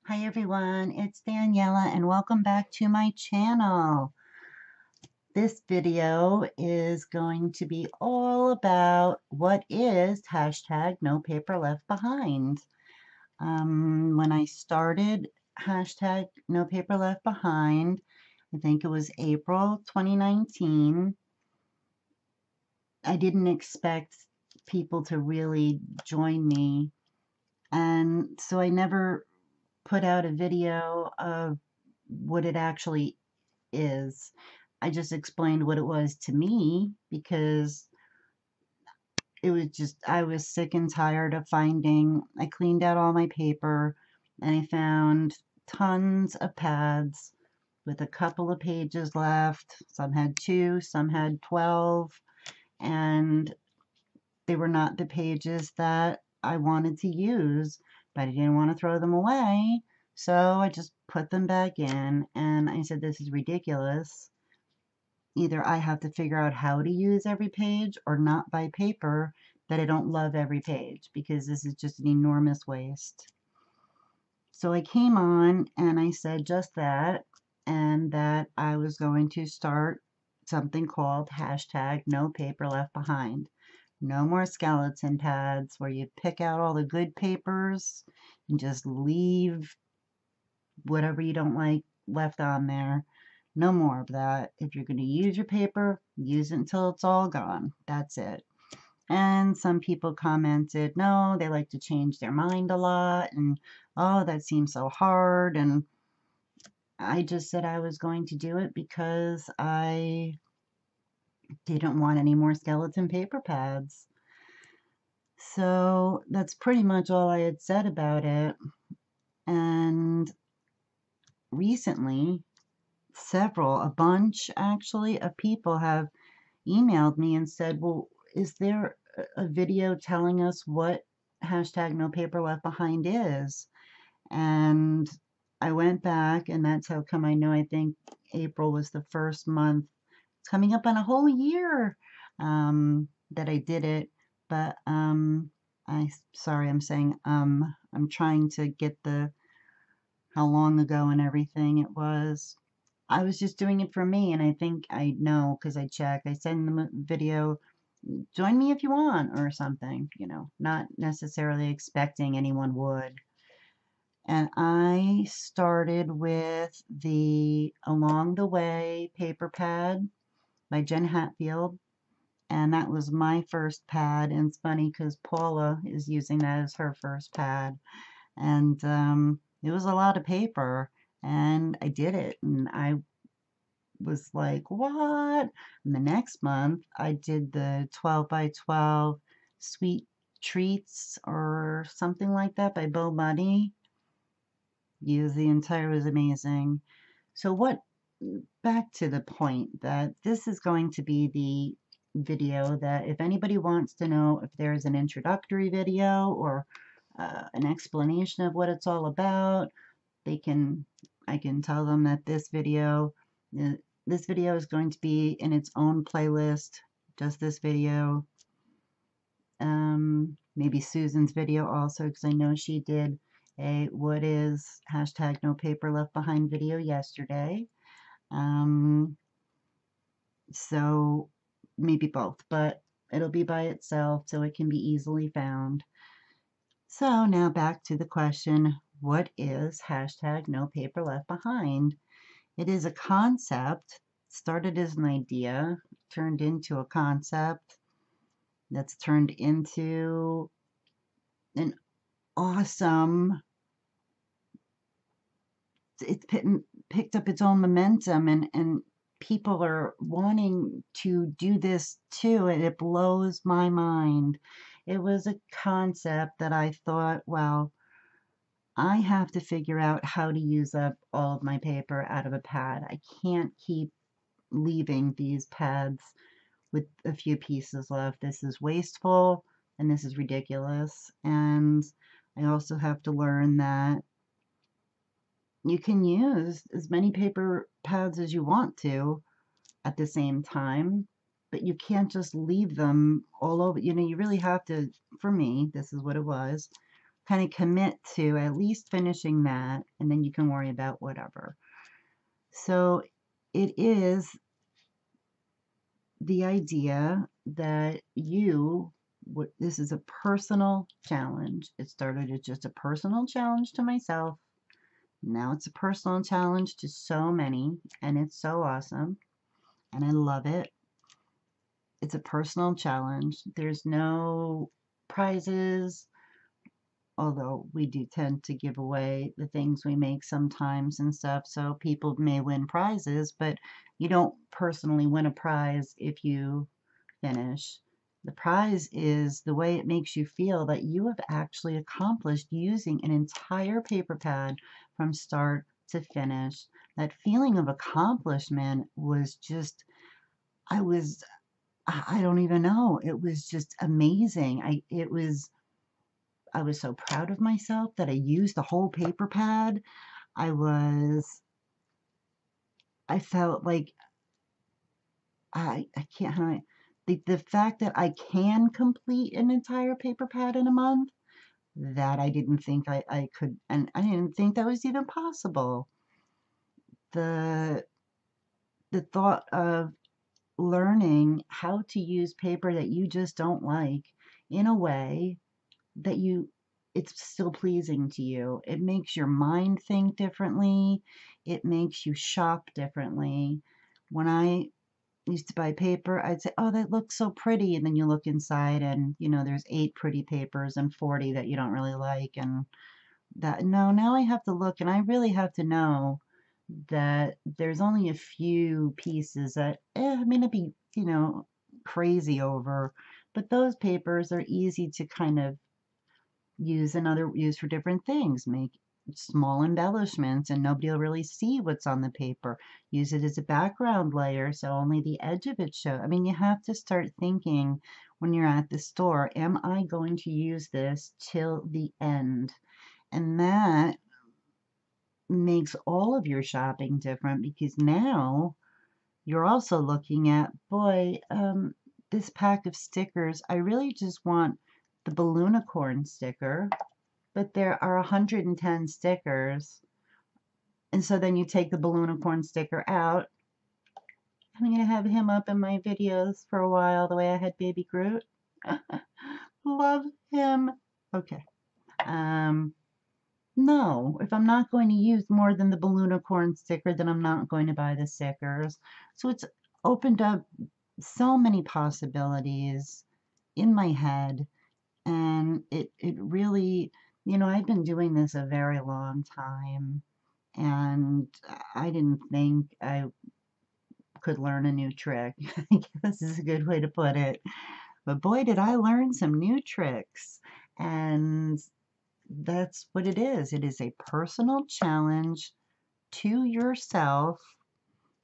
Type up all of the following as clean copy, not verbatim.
Hi everyone, it's Daniella and welcome back to my channel. This video is going to be all about what is hashtag no paper left behind. When I started hashtag no paper left behind, I think it was April 2019, I didn't expect people to really join me, and so I never put out a video of what it actually is. I just explained what it was to me because it was just, I was sick and tired of finding, I cleaned out all my paper and I found tons of pads with a couple of pages left. Some had 2, some had 12, and they were not the pages that I wanted to use, but I didn't want to throw them away. So I just put them back in and I said, this is ridiculous. Either I have to figure out how to use every page or not buy paper that I don't love every page, because this is just an enormous waste. So I came on and I said just that, and that I was going to start something called hashtag no paper left behind. No more skeleton pads where you pick out all the good papers and just leave whatever you don't like left on there. No more of that. If you're going to use your paper, use it until it's all gone. That's it. And some people commented, no, they like to change their mind a lot, and oh, that seems so hard. And I just said I was going to do it because I didn't want any more skeleton paper pads. So that's pretty much all I had said about it. And recently, a bunch actually, of people have emailed me and said, well, is there a video telling us what hashtag no paper left behind is? And I went back, and that's how come I know, I think April was the first month. It's coming up on a whole year that I did it. But sorry, I'm saying I'm trying to get the how long ago and everything it was. I was just doing it for me, and I think I know because I check. I send them a video, join me if you want, or something, not necessarily expecting anyone would. And I started with the Along the Way paper pad by Jen Hatfield, and that was my first pad. And it's funny because Paula is using that as her first pad, and it was a lot of paper, and I did it, and I was like, what? And the next month, I did the 12 by 12 Sweet Treats or something like that by Bo Buddy. Yeah, the entire was amazing. So back to the point that this is going to be the video that if anybody wants to know if there's an introductory video or an explanation of what it's all about, I can tell them that uh, this video is going to be in its own playlist, just this video. Maybe Susan's video also, because I know she did a what is hashtag no paper left behind video yesterday. So maybe both, but it'll be by itself so it can be easily found. So now back to the question, what is hashtag no paper left behind? It is a concept, started as an idea, turned into a concept, that's turned into an awesome, it's picked up its own momentum, and people are wanting to do this too, and it blows my mind. It was a concept that I thought, well, I have to figure out how to use up all of my paper out of a pad. I can't keep leaving these pads with a few pieces left. This is wasteful and this is ridiculous. And I also have to learn that you can use as many paper pads as you want to at the same time, but you can't just leave them all over. You really have to, for me, this is what it was, kind of commit to at least finishing that, and then you can worry about whatever. So it is the idea that this is a personal challenge. It started as just a personal challenge to myself. Now it's a personal challenge to so many, and it's so awesome, and I love it. It's a personal challenge. There's no prizes, although we do tend to give away the things we make sometimes and stuff, so people may win prizes, but you don't personally win a prize if you finish. The prize is the way it makes you feel that you have actually accomplished using an entire paper pad from start to finish. That feeling of accomplishment was just, I don't even know. It was just amazing. I was so proud of myself that I used the whole paper pad. I felt like I can't, how do I, the fact that I can complete an entire paper pad in a month, that I didn't think I could, and I didn't think that was even possible. The thought of learning how to use paper that you just don't like in a way that it's still pleasing to you. It makes your mind think differently. It makes you shop differently. When I used to buy paper, I'd say, oh, that looks so pretty. And then you look inside and, there's 8 pretty papers and 40 that you don't really like. And no, now I have to look and I really have to know that there's only a few pieces that I may not be, crazy over, but those papers are easy to kind of use for different things. Make small embellishments and nobody will really see what's on the paper. Use it as a background layer so only the edge of it shows. I mean, you have to start thinking when you're at the store, am I going to use this till the end? And that makes all of your shopping different, because now you're also looking at, boy, this pack of stickers, I really just want the balloonicorn sticker, but there are 110 stickers. And so then you take the balloonicorn sticker out. I'm going to have him up in my videos for a while, the way I had Baby Groot. Love him. Okay. No, if I'm not going to use more than the balloonicorn sticker, then I'm not going to buy the stickers. So it's opened up so many possibilities in my head, and it really, I've been doing this a very long time, and I didn't think I could learn a new trick. I guess is a good way to put it. But boy, did I learn some new tricks. And that's what it is. It is a personal challenge to yourself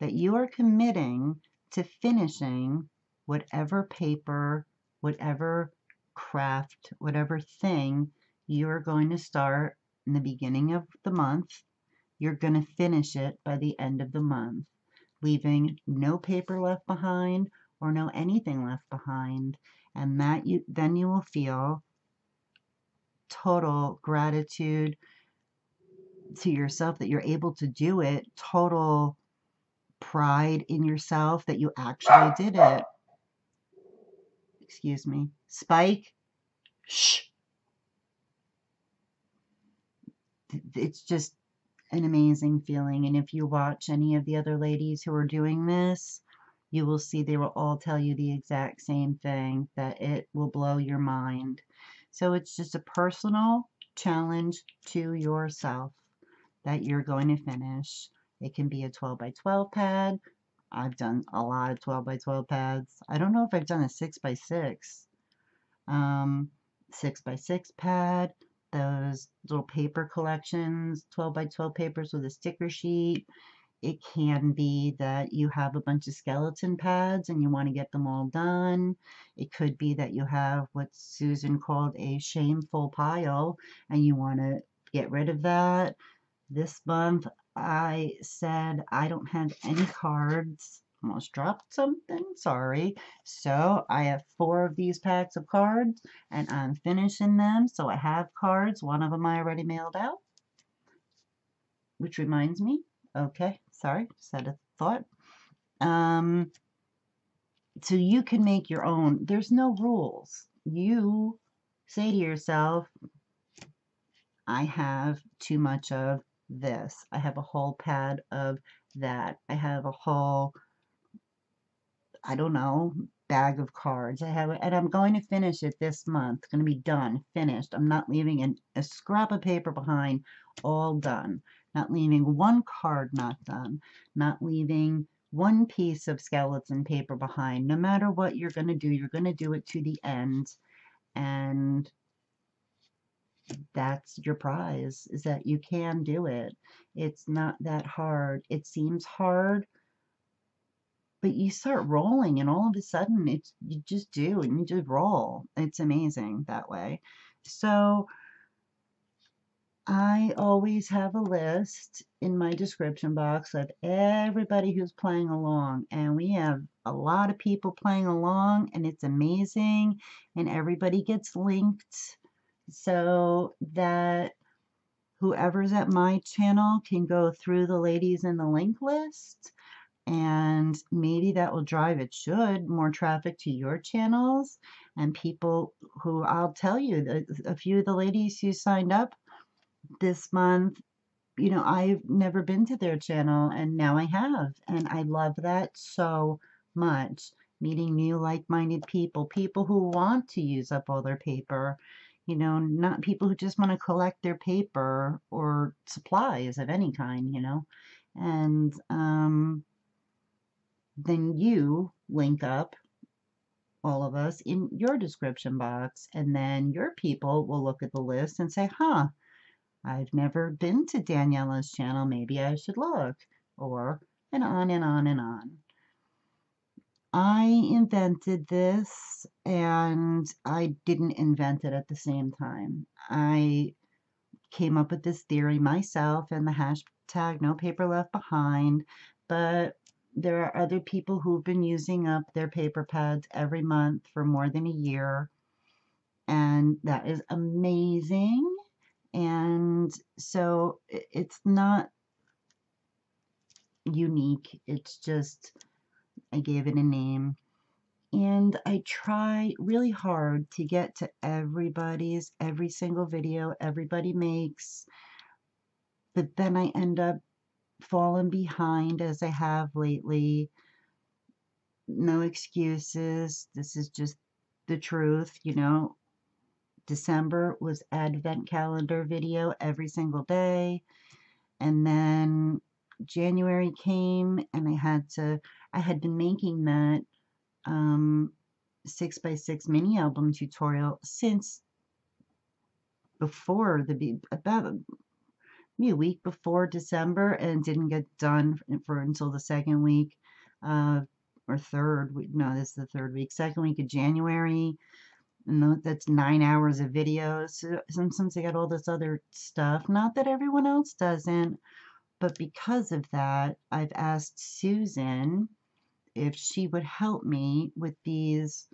that you are committing to finishing whatever paper, whatever craft, whatever thing you're going to start in the beginning of the month. You're going to finish it by the end of the month, leaving no paper left behind or no anything left behind. And then you will feel total gratitude to yourself that you're able to do it, total pride in yourself that you actually did it. Excuse me. Spike, shh. It's just an amazing feeling. And if you watch any of the other ladies who are doing this, you will see they will all tell you the exact same thing, that it will blow your mind. So it's just a personal challenge to yourself that you're going to finish. It can be a 12 by 12 pad. I've done a lot of 12 by 12 pads. I don't know if I've done a 6 by 6. 6 by 6 pad. Those little paper collections, 12 by 12 papers with a sticker sheet. It can be that you have a bunch of skeleton pads and you want to get them all done. It could be that you have what Susan called a shameful pile and you want to get rid of that. This month I said I don't have any cards almost dropped something, sorry. So I have 4 of these packs of cards and I'm finishing them. So I have cards. One of them I already mailed out, which reminds me. Okay, sorry, just had a thought. So you can make your own. There's no rules. You say to yourself, I have too much of this. I have a whole pad of that. I have a whole, I don't know, bag of cards. And I'm going to finish it this month. It's going to be done, finished. I'm not leaving a scrap of paper behind, all done. Not leaving one card not done. Not leaving one piece of skeleton paper behind. No matter what you're going to do, you're going to do it to the end. And that's your prize, is that you can do it. It's not that hard. It seems hard, but you start rolling and all of a sudden you just do and you just roll. It's amazing that way. So I always have a list in my description box of everybody who's playing along, and we have a lot of people playing along and it's amazing, and everybody gets linked so that whoever's at my channel can go through the ladies in the link list, and maybe that will drive, it should, more traffic to your channels. And people who, I'll tell you, a few of the ladies who signed up this month, you know, I've never been to their channel and now I have, and I love that so much. Meeting new like-minded people, people who want to use up all their paper, you know, not people who just want to collect their paper or supplies of any kind, you know. And then you link up, all of us, in your description box, and then your people will look at the list and say, huh, I've never been to Daniella's channel, maybe I should look, or, and on and on and on. I invented this, and I didn't invent it at the same time. I came up with this theory myself and the hashtag no paper left behind, but there are other people who've been using up their paper pads every month for more than a year, and that is amazing. And so it's not unique, it's just I gave it a name. And I try really hard to get to every single video everybody makes, but then I end up falling behind as I have lately. No excuses, this is just the truth, you know. December was advent calendar video every single day, and then January came and I had been making that 6x6 mini album tutorial since before about maybe a week before December, and didn't get done for until the second week or third week. No, this is the third week, second week of January. And that's 9 hours of videos. So sometimes I got all this other stuff. Not that everyone else doesn't, but because of that, I've asked Susan if she would help me with these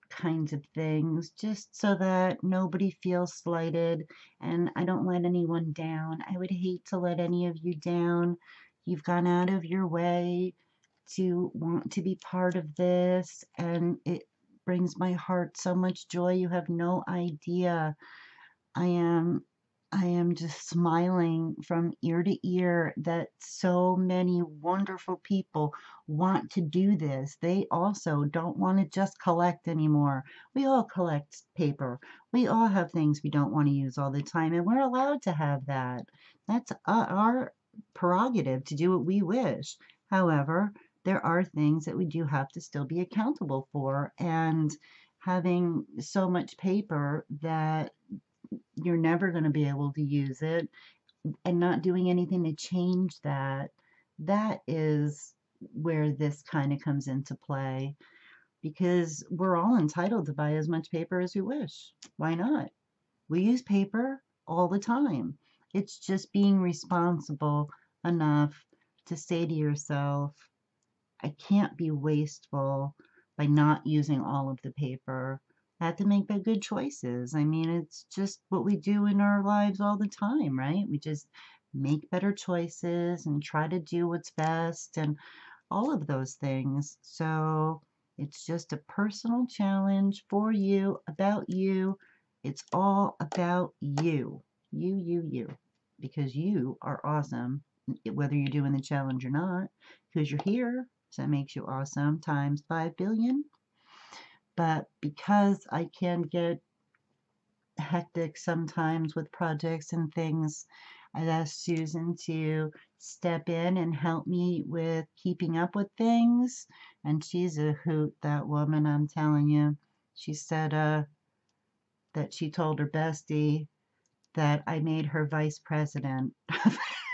kinds of things, just so that nobody feels slighted and I don't let anyone down. I would hate to let any of you down. You've gone out of your way to want to be part of this, and it brings my heart so much joy. You have no idea. I am just smiling from ear to ear that so many wonderful people want to do this. They also don't want to just collect anymore. We all collect paper. We all have things we don't want to use all the time, and we're allowed to have that. That's our prerogative to do what we wish. However, there are things that we do have to still be accountable for, and having so much paper that you're never going to be able to use it and not doing anything to change that, that is where this kind of comes into play, because we're all entitled to buy as much paper as we wish. Why not? We use paper all the time. It's just being responsible enough to say to yourself, I can't be wasteful by not using all of the paper. I have to make the good choices. I mean, it's just what we do in our lives all the time, right? We just make better choices and try to do what's best and all of those things. So it's just a personal challenge for you, about you. It's all about you. You. Because you are awesome, whether you're doing the challenge or not, because you're here. So that makes you awesome times 5 billion. But because I can get hectic sometimes with projects and things, I've asked Susan to step in and help me with keeping up with things. And she's a hoot, that woman, I'm telling you. She said that she told her bestie that I made her vice president.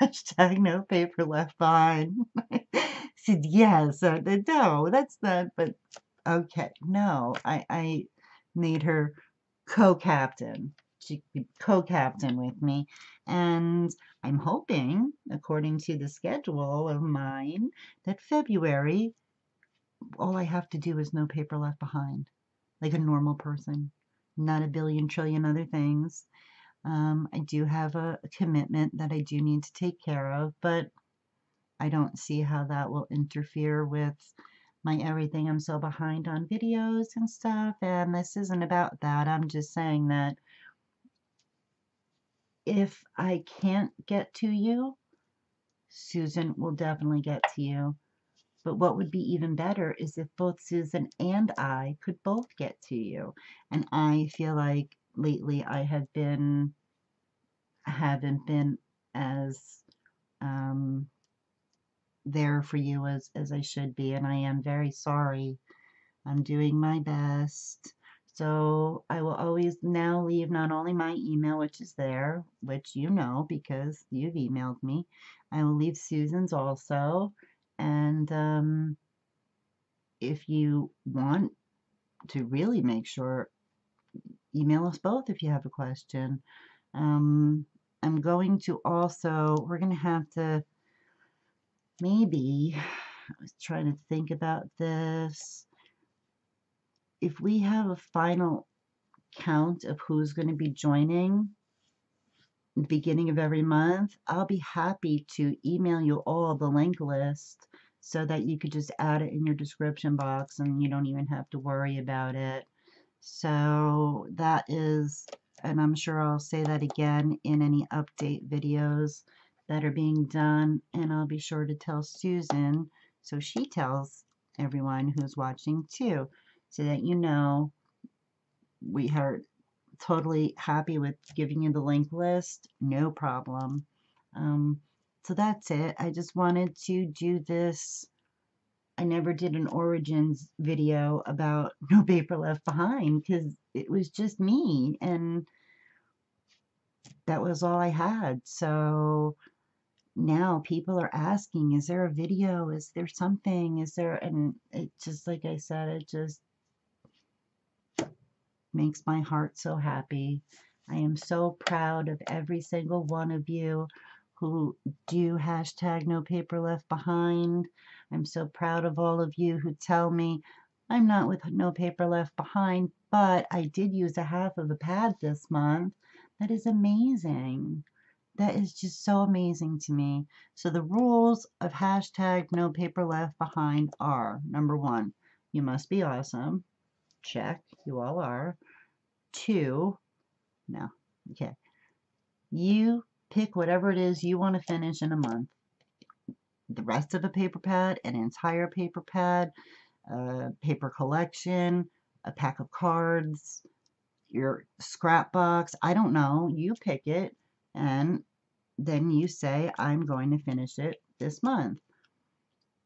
Hashtag no paper left behind. She said, yes. No, that's not, but okay. No, I made her co-captain. She could co-captain with me. And I'm hoping, according to the schedule of mine, that February, all I have to do is no paper left behind, like a normal person, not a billion trillion other things. I do have a commitment that I do need to take care of, but I don't see how that will interfere with my everything. I'm so behind on videos and stuff, and this isn't about that. I'm just saying that if I can't get to you, Susan will definitely get to you. But what would be even better is if both Susan and I could both get to you. And I feel like lately haven't been as there for you as I should be, and I am very sorry. I'm doing my best. So I will always now leave not only my email, which is there, which you know because you've emailed me. I will leave Susan's also. And if you want to really make sure, email us both if you have a question. I'm going to also, we're going to have to maybe, I was trying to think about this. If we have a final count of who's going to be joining the beginning of every month, I'll be happy to email you all the link list so that you could just add it in your description box and you don't even have to worry about it. So that is, and I'm sure I'll say that again in any update videos that are being done, and I'll be sure to tell Susan so she tells everyone who's watching too, so that you know we are totally happy with giving you the link list, no problem. So that's it. I just wanted to do this. I never did an origins video about No Paper Left Behind because it was just me and that was all I had. So now people are asking, is there a video? Is there something? Is there, and it just, like I said, it just makes my heart so happy. I am so proud of every single one of you who do hashtag no paper left behind. I'm so proud of all of you who tell me I'm not with no paper left behind, but I did use a half of a pad this month. That is amazing. That is just so amazing to me. So the rules of hashtag no paper left behind are, number one, you must be awesome. Check, you all are. 2, no, okay. You pick whatever it is you want to finish in a month. The rest of a paper pad, an entire paper pad, a paper collection, a pack of cards, your scrap box, I don't know. You pick it, and then you say, I'm going to finish it this month.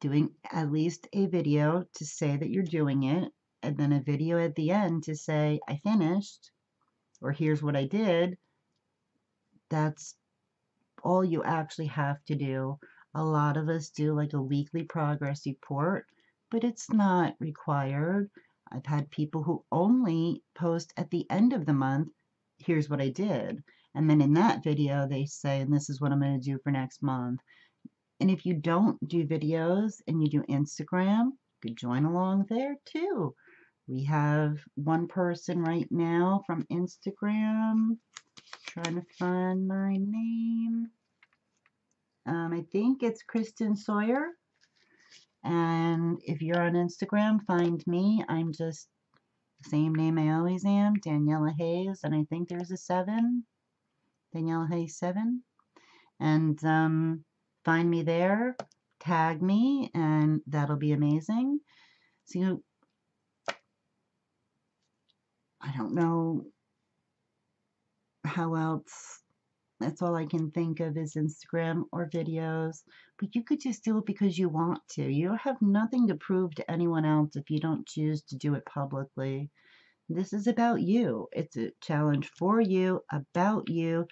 Doing at least a video to say that you're doing it, and then a video at the end to say, I finished, or here's what I did. That's all you actually have to do. A lot of us do like a weekly progress report, but it's not required. I've had people who only post at the end of the month, here's what I did. And then in that video, they say, and this is what I'm going to do for next month. And if you don't do videos and you do Instagram, you could join along there too. We have one person right now from Instagram. Trying to find my name. I think it's Krystin Sawyer. And if you're on Instagram, find me. I'm just the same name I always am, Daniella Hayes, and I think there's a 7, Daniella Hayes 7. And find me there, tag me, and that'll be amazing. So, I don't know how else. That's all I can think of is Instagram or videos. But you could just do it because you want to. You have nothing to prove to anyone else if you don't choose to do it publicly. This is about you. It's a challenge for you, about you,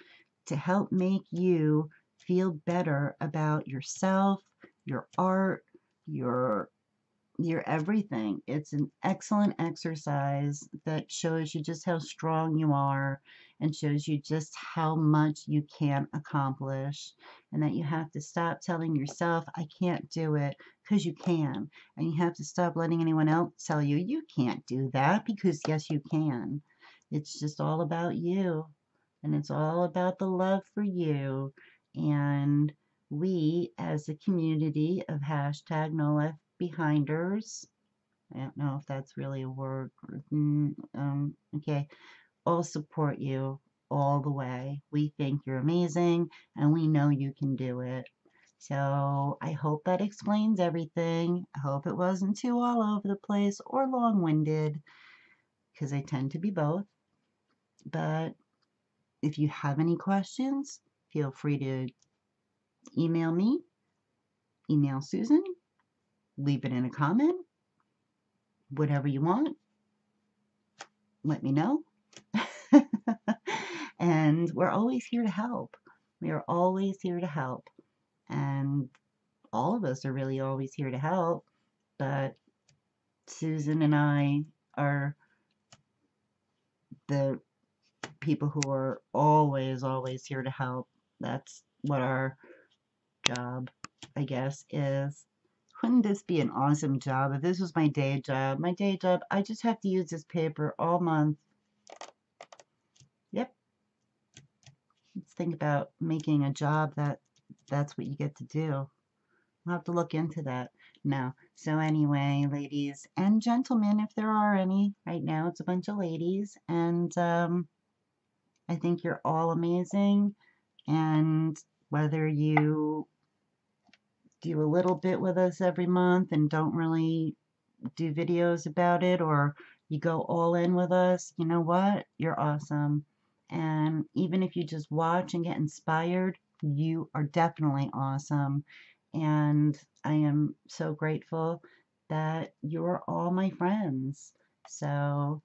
to help make you feel better about yourself, your art, your everything. It's an excellent exercise that shows you just how strong you are and shows you just how much you can accomplish, and that you have to stop telling yourself, I can't do it, because you can. And you have to stop letting anyone else tell you, you can't do that, because yes, you can. It's just all about you, and it's all about the love for you. And we, as a community of hashtag no left behinders, I don't know if that's really a word. Okay, all support you all the way. We think you're amazing and we know you can do it. So I hope that explains everything. I hope it wasn't too all over the place or long-winded, because I tend to be both. But if you have any questions, feel free to email me, email Susan, leave it in a comment, whatever you want. Let me know. And we're always here to help. We are always here to help. And all of us are really always here to help. But Susan and I are the people who are always, always here to help. That's what our job, I guess, is. Wouldn't this be an awesome job if this was my day job? My day job, I just have to use this paper all month. Yep. Let's think about making a job that's what you get to do. I'll have to look into that. No. So anyway, ladies and gentlemen, if there are any, right now it's a bunch of ladies, and I think you're all amazing. And whether you do a little bit with us every month and don't really do videos about it, or you go all in with us, you know what? You're awesome. And even if you just watch and get inspired, you are definitely awesome. And I am so grateful that you're all my friends. So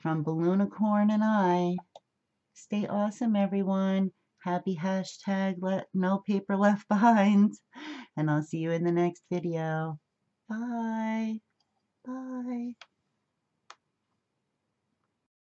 from Balloonicorn and I, stay awesome, everyone. Happy hashtag no paper left behind. And I'll see you in the next video. Bye. Bye.